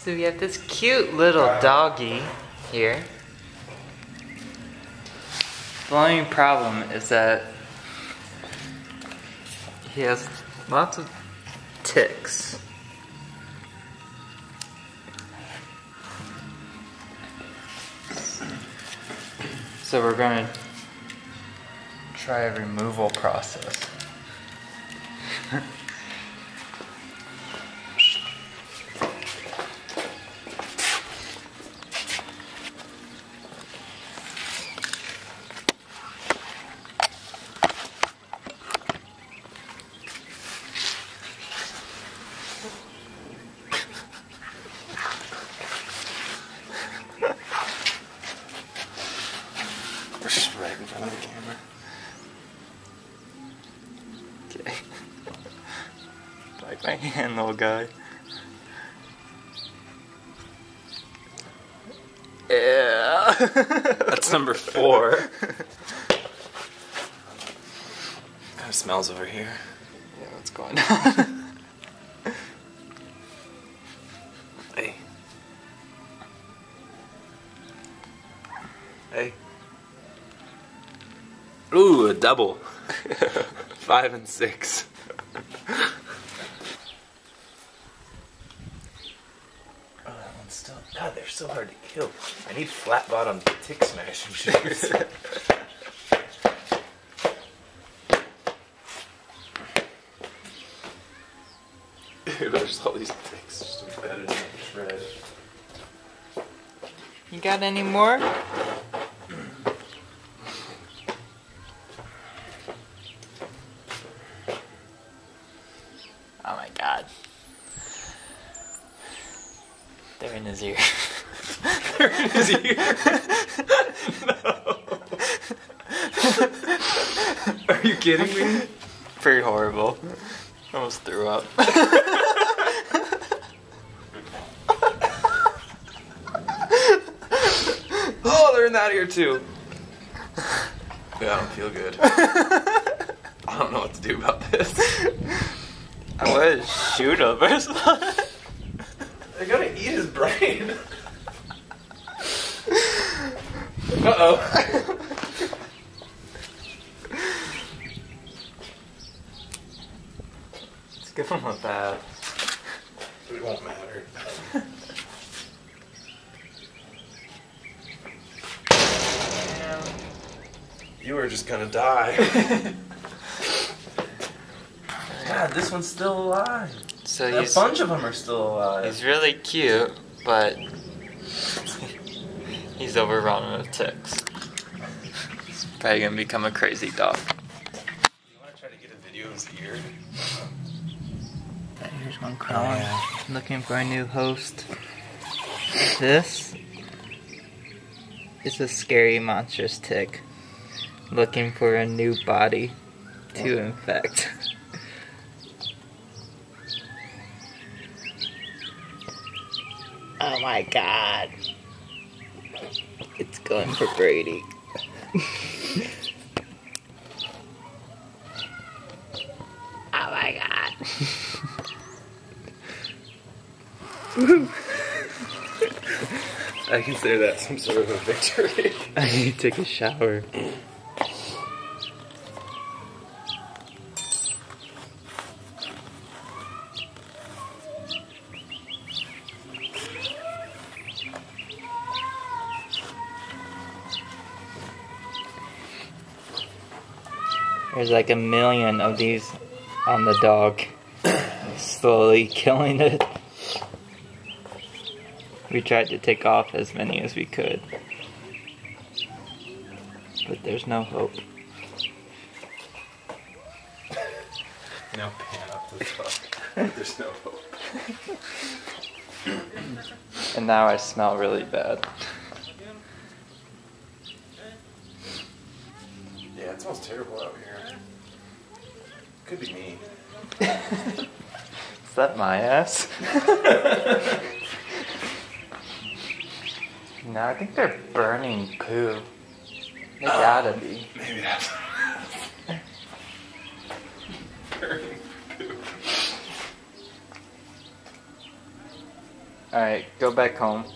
So we have this cute little doggy here. The only problem is that he has lots of ticks. So we're going to try a removal process. Right in front of the camera. Okay. Like my hand, little guy. Yeah. That's number 4. Kind of smells over here. Yeah, what's going on? Hey. Hey. Ooh, a double. 5 and 6. Oh, that one's still. God, they're so hard to kill. I need flat bottom tick smashing shoes. Dude, there's all these ticks just embedded in the shred. You got any more? Oh my god. They're in his ear. They're in his ear? No. Are you kidding me? Pretty horrible. Almost threw up. Oh, they're in that ear too. Yeah, I don't feel good. I don't know what to do about this. I want to shoot him or something. They're gonna eat his brain. Uh-oh. Let's give him a bath. It won't matter. You are just gonna die. God, this one's still alive. So A bunch of them are still alive. he's really cute, but he's overrun with ticks. He's probably gonna become a crazy dog. You wanna try to get a video of his ear? Here's one crawling. Looking for a new host. This is a scary monstrous tick. Looking for a new body to infect. Oh my god. It's going for Brady. Oh my god. I consider that some sort of a victory. I need to take a shower. There's like 1 million of these on the dog. Slowly killing it. We tried to take off as many as we could. But there's no hope. Now pan up the top. There's no hope. And now I smell really bad. Yeah, it smells terrible out here. Could be me. Is that my ass? No, I think they're burning poo. They gotta be. Maybe that's burning poop. Alright, go back home.